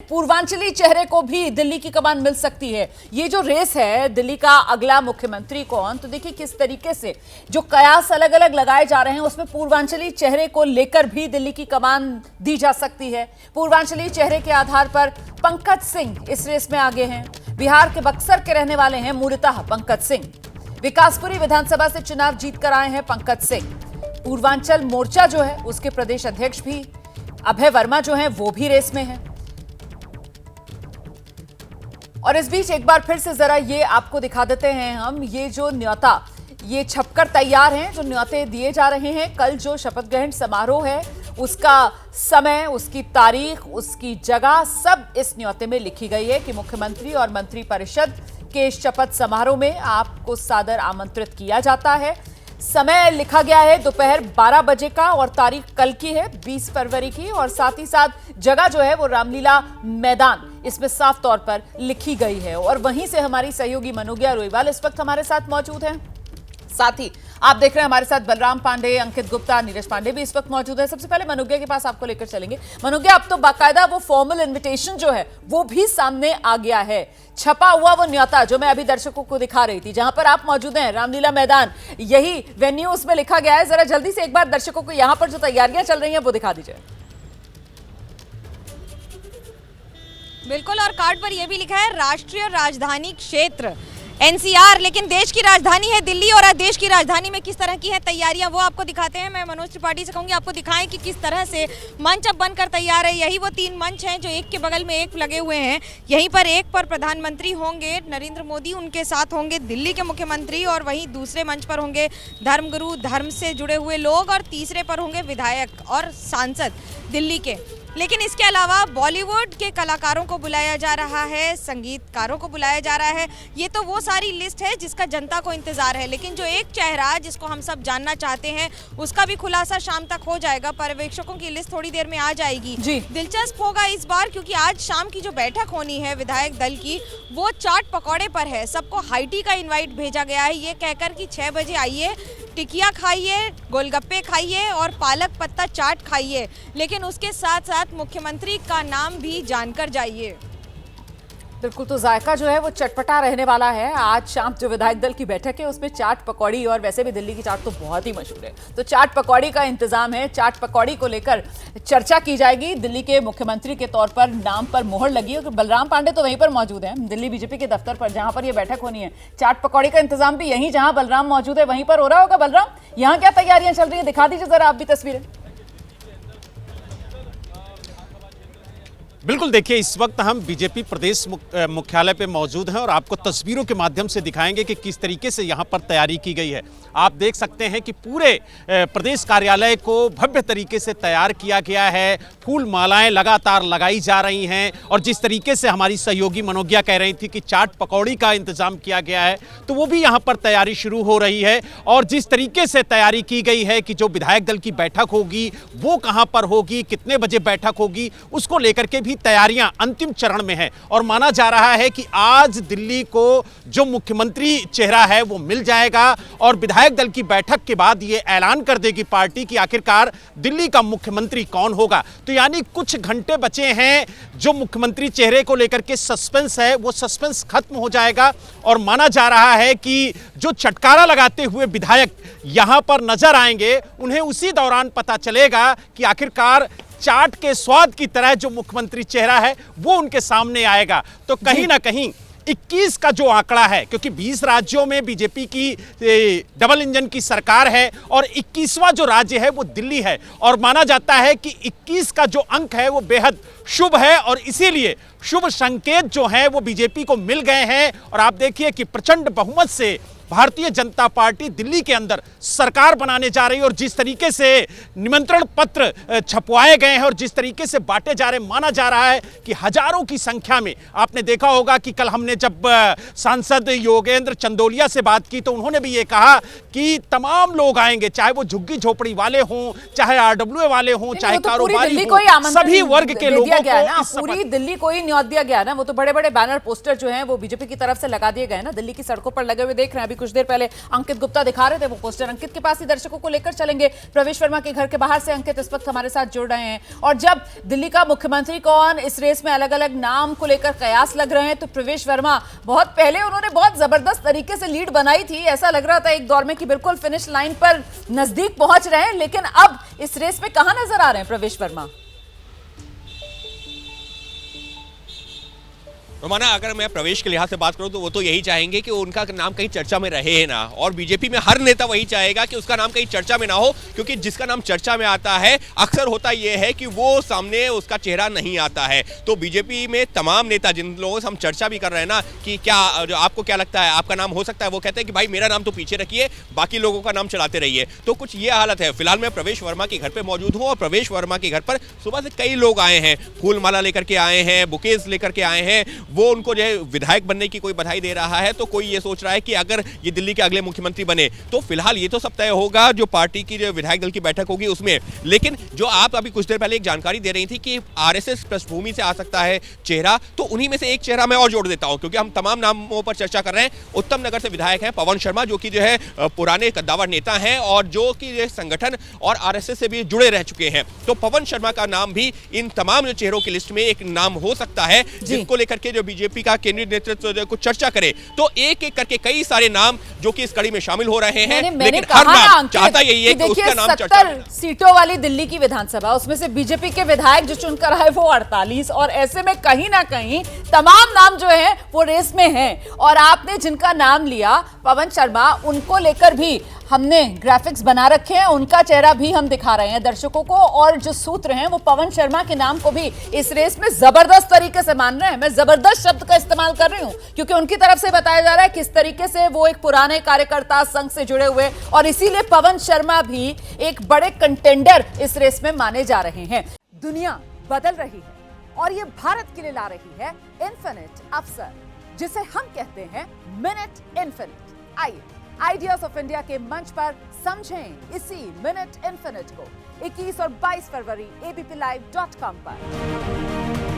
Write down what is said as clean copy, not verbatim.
पूर्वांचली चेहरे को भी दिल्ली की कमान मिल सकती है। ये जो रेस है दिल्ली का अगला मुख्यमंत्री कौन, तो देखिए किस तरीके से जो कयास अलग अलग लगाए जा रहे हैं उसमें पूर्वांचली चेहरे को लेकर भी दिल्ली की कमान दी जा सकती है। पूर्वांचली चेहरे के आधार पर पंकज सिंह इस रेस में आगे हैं। बिहार के बक्सर के रहने वाले हैं मूलतः पंकज सिंह। विकासपुरी विधानसभा से चुनाव जीतकर आए हैं पंकज सिंह। पूर्वांचल मोर्चा जो है उसके प्रदेश अध्यक्ष भी अभय वर्मा जो है वो भी रेस में है। और इस बीच एक बार फिर से जरा ये आपको दिखा देते हैं हम, ये जो न्योता ये छपकर तैयार हैं, जो न्योते दिए जा रहे हैं। कल जो शपथ ग्रहण समारोह है उसका समय, उसकी तारीख, उसकी जगह सब इस न्योते में लिखी गई है कि मुख्यमंत्री और मंत्रिपरिषद के शपथ समारोह में आपको सादर आमंत्रित किया जाता है। समय लिखा गया है दोपहर 12 बजे का और तारीख कल की है 20 फरवरी की, और साथ ही साथ जगह जो है वो रामलीला मैदान इसमें साफ तौर पर लिखी गई है। और वहीं से हमारी सहयोगी मनोज्ञा रोईवाल इस वक्त हमारे साथ मौजूद हैं। साथ ही आप देख रहे हैं हमारे साथ बलराम पांडे, अंकित गुप्ता, नीरज पांडे भी इस वक्त मौजूद है। सबसे पहले मनोज्ञा के पास आपको लेकर चलेंगे। मनोज्ञा, अब तो बाकायदा वो फॉर्मल इन्विटेशन जो है वो भी सामने आ गया है, छपा हुआ वो न्योता जो मैं अभी दर्शकों को दिखा रही थी, जहां पर आप मौजूद हैं रामलीला मैदान, यही वेन्यू उसमें लिखा गया है। जरा जल्दी से एक बार दर्शकों को यहां पर जो तैयारियां चल रही हैं वो दिखा दीजिए। बिल्कुल, और कार्ड पर यह भी लिखा है राष्ट्रीय राजधानी क्षेत्र एनसीआर, लेकिन देश की राजधानी है दिल्ली, और देश की राजधानी में किस तरह की है तैयारियां वो आपको दिखाते हैं। मैं मनोज त्रिपाठी से कहूंगी आपको दिखाएं कि किस तरह से मंच अब बनकर तैयार है। यही वो 3 मंच हैं जो एक के बगल में एक लगे हुए हैं। यहीं पर एक पर प्रधानमंत्री होंगे नरेंद्र मोदी, उनके साथ होंगे दिल्ली के मुख्यमंत्री, और वहीं दूसरे मंच पर होंगे धर्मगुरु, धर्म से जुड़े हुए लोग, और तीसरे पर होंगे विधायक और सांसद दिल्ली के। लेकिन इसके अलावा बॉलीवुड के कलाकारों को बुलाया जा रहा है, संगीतकारों को बुलाया जा रहा है। ये तो वो सारी लिस्ट है जिसका जनता को इंतजार है, लेकिन जो एक चेहरा जिसको हम सब जानना चाहते हैं उसका भी खुलासा शाम तक हो जाएगा। पर्यवेक्षकों की लिस्ट थोड़ी देर में आ जाएगी। दिलचस्प होगा इस बार, क्योंकि आज शाम की जो बैठक होनी है विधायक दल की वो चाट पकौड़े पर है। सबको हाई टी का इन्वाइट भेजा गया है, ये कहकर कि 6 बजे आइए, टिकिया खाइए, गोलगप्पे खाइए और पालक पत्ता चाट खाइए, लेकिन उसके साथ साथ मुख्यमंत्री का नाम भी जानकर जाइए। बिल्कुल, तो जायका जो है वो चटपटा रहने वाला है। आज शाम जो विधायक दल की बैठक है उसमें चाट पकौड़ी, और वैसे भी दिल्ली की चाट तो बहुत ही मशहूर है, तो चाट पकौड़ी का इंतजाम है। चाट पकौड़ी को लेकर चर्चा की जाएगी। दिल्ली के मुख्यमंत्री के तौर पर नाम पर मोहर लगी है। बलराम पांडे तो वहीं पर मौजूद हैं, दिल्ली बीजेपी के दफ्तर पर जहां पर यह बैठक होनी है। चाट पकौड़ी का इंतजाम भी यहीं जहां बलराम मौजूद है वहीं पर हो रहा होगा। बलराम, यहाँ क्या तैयारियां चल रही है, दिखा दीजिए जरा आप भी तस्वीरें। बिल्कुल, देखिए इस वक्त हम बीजेपी प्रदेश मुख्यालय पे मौजूद हैं और आपको तस्वीरों के माध्यम से दिखाएंगे कि किस तरीके से यहाँ पर तैयारी की गई है। आप देख सकते हैं कि पूरे प्रदेश कार्यालय को भव्य तरीके से तैयार किया गया है। फूल मालाएं लगातार लगाई जा रही हैं, और जिस तरीके से हमारी सहयोगी मनोज्ञा कह रही थी कि चाट पकौड़ी का इंतजाम किया गया है, तो वो भी यहाँ पर तैयारी शुरू हो रही है। और जिस तरीके से तैयारी की गई है कि जो विधायक दल की बैठक होगी वो कहाँ पर होगी, कितने बजे बैठक होगी, उसको लेकर के भी तैयारियां अंतिम चरण में है। और माना जा रहा है कि आज दिल्ली को जो मुख्यमंत्री चेहरा है वो मिल जाएगा, और विधायक दल की बैठक के बाद ये ऐलान कर देगी पार्टी कि आखिरकार दिल्ली का मुख्यमंत्री कौन होगा। तो यानी कुछ घंटे बचे हैं, जो मुख्यमंत्री चेहरे को लेकर के सस्पेंस है वो सस्पेंस खत्म हो जाएगा। और माना जा रहा है कि जो चटकारा लगाते हुए विधायक यहां पर नजर आएंगे, उन्हें उसी दौरान पता चलेगा कि आखिरकार चाट के स्वाद की तरह जो मुख्यमंत्री चेहरा है वो उनके सामने आएगा। तो कहीं ना कहीं 21 का जो आंकड़ा है, क्योंकि 20 राज्यों में बीजेपी की डबल इंजन की सरकार है और 21वां जो राज्य है वो दिल्ली है, और माना जाता है कि 21 का जो अंक है वो बेहद शुभ है, और इसीलिए शुभ संकेत जो है वो बीजेपी को मिल गए हैं। और आप देखिए कि प्रचंड बहुमत से भारतीय जनता पार्टी दिल्ली के अंदर सरकार बनाने जा रही है, और जिस तरीके से निमंत्रण पत्र छपवाए गए हैं और जिस तरीके से बांटे जा रहे हैं, माना जा रहा है कि हजारों की संख्या में। आपने देखा होगा कि कल हमने जब सांसद योगेंद्र चंदोलिया से बात की तो उन्होंने भी ये कहा कि तमाम लोग आएंगे, चाहे वो झुग्गी झोपड़ी वाले हों, चाहे आरडब्ल्यू वाले हों, चाहे कारोबारी हों, सभी वर्ग के लोगों को पूरी दिल्ली को ही न्योता दिया गया ना। वो तो बड़े बड़े बैनर पोस्टर जो हैं वो बीजेपी की तरफ से लगा दिए गए ना, दिल्ली की सड़कों पर लगे हुए देख रहे हैं। अभी कुछ देर पहले अंकित गुप्ता दिखा रहे थे, वो पोस्टर अंकित के पास ही दर्शकों को लेकर चलेंगे। प्रवेश वर्मा के घर के बाहर से अंकित इस वक्त हमारे साथ जुड़ रहे हैं। और जब दिल्ली का मुख्यमंत्री कौन, इस रेस में अलग अलग नाम को लेकर कयास लग रहे हैं, तो प्रवेश वर्मा बहुत पहले उन्होंने बहुत जबरदस्त तरीके से लीड बनाई थी। ऐसा लग रहा था एक दौर में कि बिल्कुल फिनिश लाइन पर नजदीक पहुंच रहे हैं, लेकिन अब इस रेस में कहां नजर आ रहे हैं प्रवेश वर्मा? रोमाना, अगर मैं प्रवेश के लिहाज से बात करूं तो वो तो यही चाहेंगे कि उनका नाम कहीं चर्चा में रहे ना, और बीजेपी में हर नेता वही चाहेगा कि उसका नाम कहीं चर्चा में ना हो, क्योंकि जिसका नाम चर्चा में आता है अक्सर होता यह है कि वो सामने उसका चेहरा नहीं आता है। तो बीजेपी में तमाम नेता जिन लोगों से हम चर्चा भी कर रहे हैं ना कि क्या आपको क्या लगता है आपका नाम हो सकता है, वो कहते हैं कि भाई मेरा नाम तो पीछे रखिए, बाकी लोगों का नाम चलाते रहिए। तो कुछ ये हालत है। फिलहाल मैं प्रवेश वर्मा के घर पर मौजूद हूँ और प्रवेश वर्मा के घर पर सुबह से कई लोग आए हैं, फूल माला लेकर के आए हैं, बुकेज लेकर के आए हैं। वो उनको जो है विधायक बनने की कोई बधाई दे रहा है, तो कोई ये सोच रहा है कि अगर ये दिल्ली के अगले मुख्यमंत्री बने तो फिलहाल ये तो सब तय होगा जो पार्टी की जो विधायक दल की बैठक होगी उसमें। लेकिन जो आप अभी कुछ देर पहले एक जानकारी दे रही थी कि आरएसएस पृष्ठभूमि से आ सकता है चेहरा, तो उन्हीं में से एक चेहरा मैं और जोड़ देता हूं, क्योंकि हम तमाम नामों पर चर्चा कर रहे हैं। उत्तम नगर से विधायक हैं पवन शर्मा, जो कि जो है पुराने कद्दावर नेता हैं और जो कि संगठन और आरएसएस से भी जुड़े रह चुके हैं। तो पवन शर्मा का नाम भी इन तमाम जो चेहरों की लिस्ट में एक नाम हो सकता है, जिसको लेकर के जो बीजेपी का केंद्रीय नेतृत्व कुछ चर्चा करे। तो एक एक करके कई सारे नाम जो कि इस कड़ी में शामिल हो रहे हैं, लेकिन हर नाम चाहता यही है कि उसका नाम चर्चा में। 70 सीटों वाली दिल्ली की विधानसभा, उसमें से बीजेपी के विधायक जो चुनकर आए वो 48, और ऐसे में कहीं ना कहीं तमाम नाम जो है वो रेस में हैं। और आपने जिनका नाम लिया पवन शर्मा, उनको लेकर भी हमने ग्राफिक्स बना रखे हैं, उनका चेहरा भी हम दिखा रहे हैं दर्शकों को, और जो सूत्र हैं वो पवन शर्मा के नाम को भी इस रेस में जबरदस्त तरीके से मान रहे हैं। मैं जबरदस्त शब्द का इस्तेमाल कर रही हूं क्योंकि उनकी तरफ से बताया जा रहा है किस तरीके से वो एक पुराने कार्यकर्ता संघ से जुड़े हुए, और इसीलिए पवन शर्मा भी एक बड़े कंटेंडर इस रेस में माने जा रहे हैं। दुनिया बदल रही है और ये भारत के लिए ला रही है इन्फिनिट अवसर, जिसे हम कहते हैं मिनट इन्फिनिट। आइए आइडियाज ऑफ इंडिया के मंच पर समझें इसी मिनट इन्फिनिट को 21 और 22 फरवरी abplive.com पर।